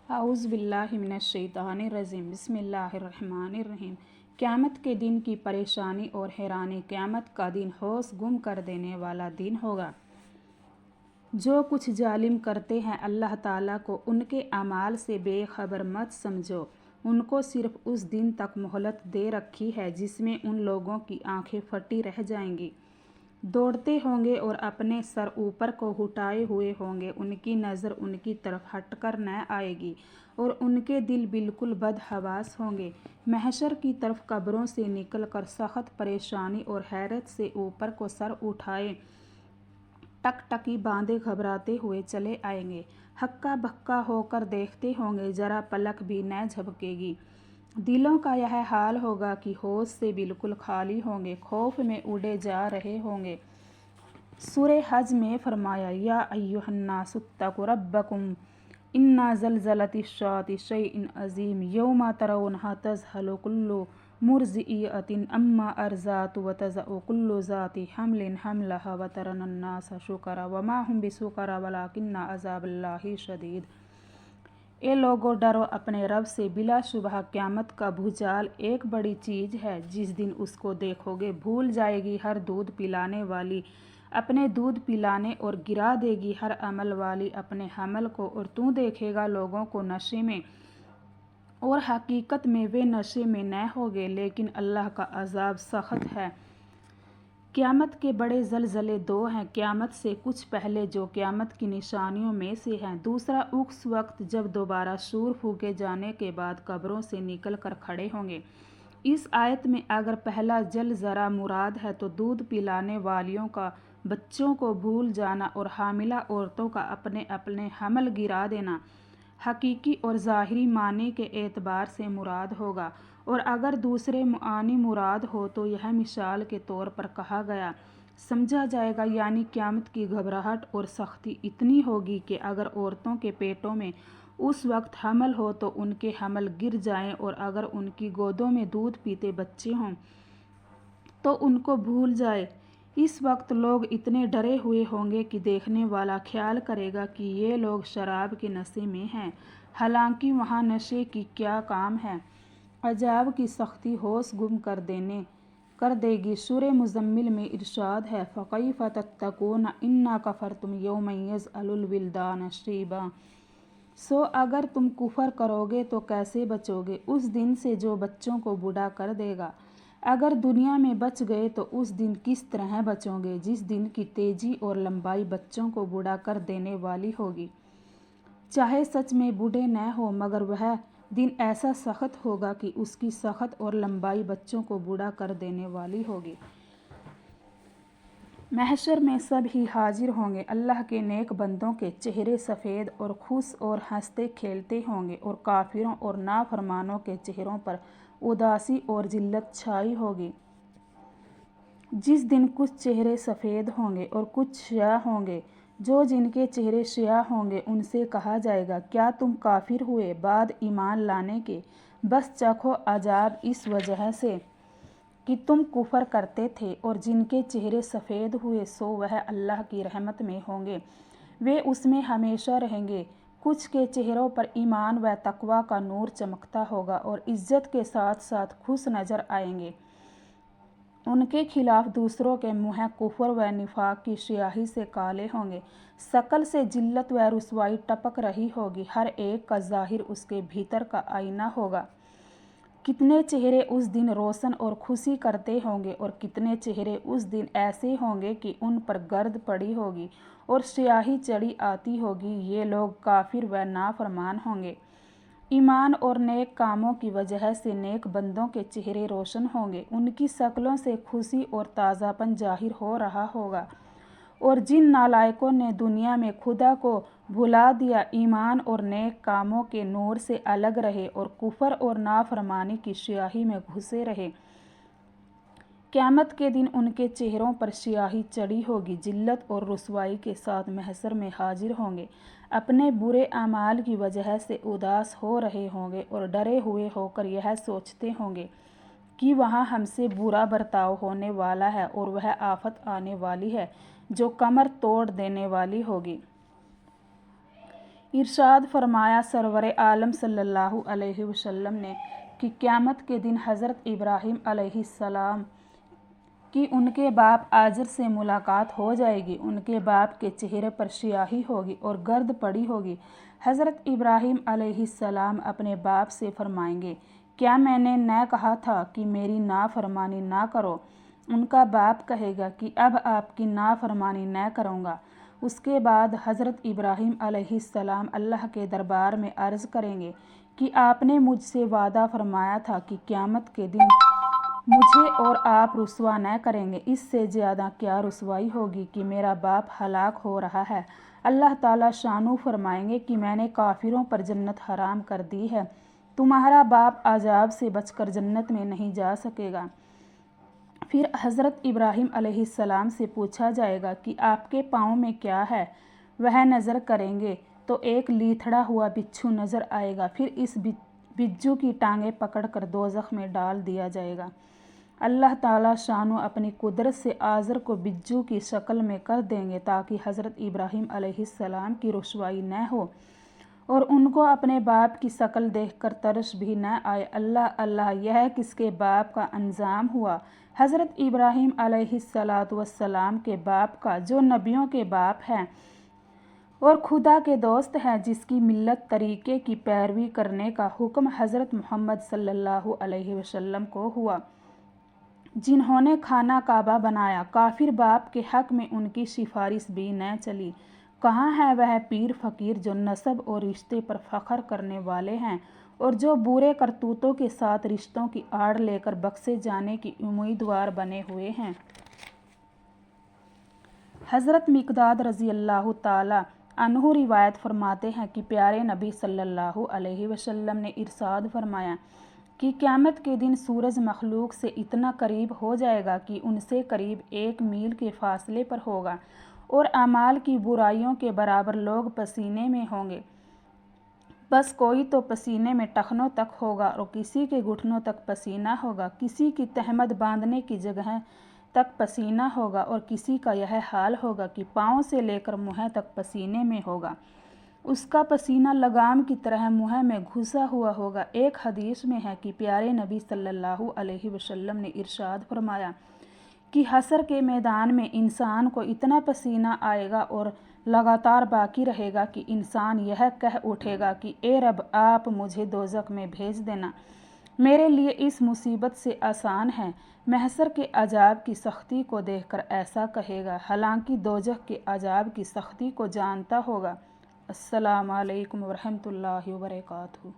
आऊज़ बिल्लाहि मिनश्शैतानिर्रजीम बिस्मिल्लाहिर्रहमानिर्रहीम। क़यामत के दिन की परेशानी और हैरानी। क़यामत का दिन होश गुम कर देने वाला दिन होगा। जो कुछ जालिम करते हैं अल्लाह ताला को उनके अमाल से बेखबर मत समझो। उनको सिर्फ उस दिन तक मोहलत दे रखी है जिसमें उन लोगों की आंखें फटी रह जाएंगी। दौड़ते होंगे और अपने सर ऊपर को उठाए हुए होंगे। उनकी नज़र उनकी तरफ हटकर न आएगी और उनके दिल बिल्कुल बदहवास होंगे। महशर की तरफ कब्रों से निकलकर सख्त परेशानी और हैरत से ऊपर को सर उठाए टकटकी बांधे घबराते हुए चले आएंगे। हक्का बक्का होकर देखते होंगे, जरा पलक भी न झपकेगी। दिलों का यह हाल होगा कि होश से बिल्कुल खाली होंगे, खौफ में उड़े जा रहे होंगे। सूरे हज में फरमाया, या अय्युहन्नासुत्तकु रब्बकुम इन्ना ज़लज़लतिश्शाअति शैइन अज़ीम यौमा तरौनहा तज़हलु कुल्लु मुर्ज़िअतिन अम्मा अर्ज़ात व तज़अु कुल्लु ज़ाति हम्लिन हम्लहा व तरन्नास शुकरा वमा हुम बिसुकरा वलाकिन्ना अज़ाबल्लाहि शदीद। ए लोगों, डरो अपने रब से। बिलाशुबह क़यामत का भूचाल एक बड़ी चीज़ है। जिस दिन उसको देखोगे भूल जाएगी हर दूध पिलाने वाली अपने दूध पिलाने और गिरा देगी हर अमल वाली अपने हमल को। और तू देखेगा लोगों को नशे में, और हकीकत में वे नशे में न होंगे, लेकिन अल्लाह का अज़ाब सख्त है। क़यामत के बड़े ज़लज़ले दो हैं। क़यामत से कुछ पहले जो क़यामत की निशानियों में से हैं। दूसरा उस वक्त जब दोबारा सूर फूके जाने के बाद कब्रों से निकल कर खड़े होंगे। इस आयत में अगर पहला जलज़ला मुराद है तो दूध पिलाने वालियों का बच्चों को भूल जाना और हामिला औरतों का अपने अपने हमल गिरा देना हकीकी और ज़ाहिरी माने के एतबार से मुराद होगा। और अगर दूसरे मानी मुराद हो तो यह मिसाल के तौर पर कहा गया समझा जाएगा, यानी क़यामत की घबराहट और सख्ती इतनी होगी कि अगर औरतों के पेटों में उस वक्त हमल हो तो उनके हमल गिर जाएं, और अगर उनकी गोदों में दूध पीते बच्चे हों तो उनको भूल जाए। इस वक्त लोग इतने डरे हुए होंगे कि देखने वाला ख्याल करेगा कि ये लोग शराब के नशे में हैं, हालांकि वहाँ नशे की क्या काम है। अजाब की सख्ती होश गुम कर देगी। सूरे मुज़म्मिल में इरशाद है, फ़कैफ़ तत्तकून इन्ना कफ़रतुम यौमन यज़अलुल विल्दान शरीबा। सो अगर तुम कुफर करोगे तो कैसे बचोगे उस दिन से जो बच्चों को बूढ़ा कर देगा। अगर दुनिया में बच गए तो उस दिन किस तरह बचोगे जिस दिन की तेजी और लंबाई बच्चों को बूढ़ा कर देने वाली होगी। चाहे सच में बूढ़े न हो, मगर वह दिन ऐसा सख्त होगा कि उसकी सख्त और लंबाई बच्चों को बूढ़ा कर देने वाली होगी। महशर में सब ही हाजिर होंगे। अल्लाह के नेक बंदों के चेहरे सफ़ेद और खुश और हंसते खेलते होंगे, और काफिरों और नाफरमानों के चेहरों पर उदासी और जिल्लत छाई होगी। जिस दिन कुछ चेहरे सफ़ेद होंगे और कुछ स्याह होंगे। जो जिनके चेहरे स्याह होंगे उनसे कहा जाएगा, क्या तुम काफिर हुए बाद ईमान लाने के? बस चखो अजाब इस वजह से कि तुम कुफर करते थे। और जिनके चेहरे सफ़ेद हुए सो वह अल्लाह की रहमत में होंगे, वे उसमें हमेशा रहेंगे। कुछ के चेहरों पर ईमान व तकवा का नूर चमकता होगा और इज्जत के साथ साथ खुश नज़र आएंगे। उनके खिलाफ दूसरों के मुँह कुफर व निफाक की स्याही से काले होंगे। शकल से जिल्लत व रुसवाई टपक रही होगी। हर एक का ज़ाहिर उसके भीतर का आईना होगा। कितने चेहरे उस दिन रोशन और खुशी करते होंगे, और कितने चेहरे उस दिन ऐसे होंगे कि उन पर गर्द पड़ी होगी और स्याही चढ़ी आती होगी। ये लोग काफिर व नाफरमान होंगे। ईमान और नेक कामों की वजह से नेक बंदों के चेहरे रोशन होंगे। उनकी शक्लों से खुशी और ताज़ापन जाहिर हो रहा होगा। और जिन नालायकों ने दुनिया में खुदा को भुला दिया, ईमान और नेक कामों के नूर से अलग रहे और कुफर और नाफरमानी की स्याही में घुसे रहे, क़यामत के दिन उनके चेहरों पर स्याही चढ़ी होगी। जिल्लत और रुसवाई के साथ महशर में हाजिर होंगे। अपने बुरे अमाल की वजह से उदास हो रहे होंगे और डरे हुए होकर यह सोचते होंगे कि वहाँ हमसे बुरा बर्ताव होने वाला है और वह आफत आने वाली है जो कमर तोड़ देने वाली होगी। इरशाद फरमाया सरवर आलम सल्लल्लाहु अलैहि वसल्लम ने कि क़यामत के दिन हज़रत इब्राहीम अलैहिस्सलाम कि उनके बाप आजर से मुलाकात हो जाएगी। उनके बाप के चेहरे पर स्याही होगी और गर्द पड़ी होगी। हज़रत इब्राहीम अलैहिस्सलाम अपने बाप से फरमाएंगे, क्या मैंने न कहा था कि मेरी नाफरमानी ना करो? उनका बाप कहेगा कि अब आपकी नाफरमानी न करूँगा। उसके बाद हज़रत इब्राहीम अलैहिस्सलाम अल्लाह के दरबार में अर्ज़ करेंगे कि आपने मुझसे वादा फरमाया था कि क़यामत के दिन मुझे और आप रुसवा न करेंगे। इससे ज़्यादा क्या रुसवाई होगी कि मेरा बाप हलाक हो रहा है। अल्लाह ताला शानू फरमाएंगे कि मैंने काफिरों पर जन्नत हराम कर दी है, तुम्हारा बाप अजाब से बचकर जन्नत में नहीं जा सकेगा। फिर हज़रत इब्राहीम अलैहिस्सलाम से पूछा जाएगा कि आपके पाँव में क्या है? वह नज़र करेंगे तो एक लीथड़ा हुआ बिच्छू नज़र आएगा। फिर इस बिच्छू की टांगें पकड़कर दोज़ख में डाल दिया जाएगा। अल्लाह ताला शानो अपनी कुदरत से आज़र को बिच्छू की शक्ल में कर देंगे ताकि हज़रत इब्राहीम अलैहिस्सलाम की रुसवाई न हो और उनको अपने बाप की शक्ल देखकर तरस भी न आए। अल्लाह अल्लाह, यह किसके बाप का अंजाम हुआ? हज़रत इब्राहीम अलैहिस्सलाम के बाप का, जो नबियों के बाप हैं और खुदा के दोस्त हैं, जिसकी मिल्लत तरीक़े की पैरवी करने का हुक्म हज़रत मोहम्मद सल्लल्लाहु अलैहि वसल्लम को हुआ, जिन्होंने खाना काबा बनाया। काफिर बाप के हक़ में उनकी सिफारिश भी न चली। कहाँ है वह पीर फ़कीर जो नसब और रिश्ते पर फ़ख्र करने वाले हैं और जो बुरे करतूतों के साथ रिश्तों की आड़ लेकर बख्शे जाने की उम्मीदवार बने हुए हैं। हज़रत मिक़दाद रज़ी अल्लाह ताला अन्हु रिवायत फरमाते हैं कि प्यारे नबी सल्लल्लाहु अलैहि वसल्लम ने इरशाद फरमाया कि क़यामत के दिन सूरज मखलूक से इतना करीब हो जाएगा कि उनसे करीब 1 मील के फासले पर होगा और अमाल की बुराइयों के बराबर लोग पसीने में होंगे। बस कोई तो पसीने में टखनों तक होगा और किसी के घुटनों तक पसीना होगा, किसी की तहमद बांधने की जगह तक पसीना होगा और किसी का यह हाल होगा कि पाँव से लेकर मुँह तक पसीने में होगा। उसका पसीना लगाम की तरह मुँह में घुसा हुआ होगा। एक हदीस में है कि प्यारे नबी सल्लल्लाहु अलैहि वसल्लम ने इरशाद फरमाया कि हशर के मैदान में इंसान को इतना पसीना आएगा और लगातार बाकी रहेगा कि इंसान यह कह उठेगा कि ए रब, आप मुझे दोज़ख में भेज देना, मेरे लिए इस मुसीबत से आसान है। महशर के अजाब की सख्ती को देखकर ऐसा कहेगा, हालांकि दोज़ख के अजाब की सख्ती को जानता होगा। अस्सलामु अलैकुम वरहमतुल्लाहि वबरकातुहू।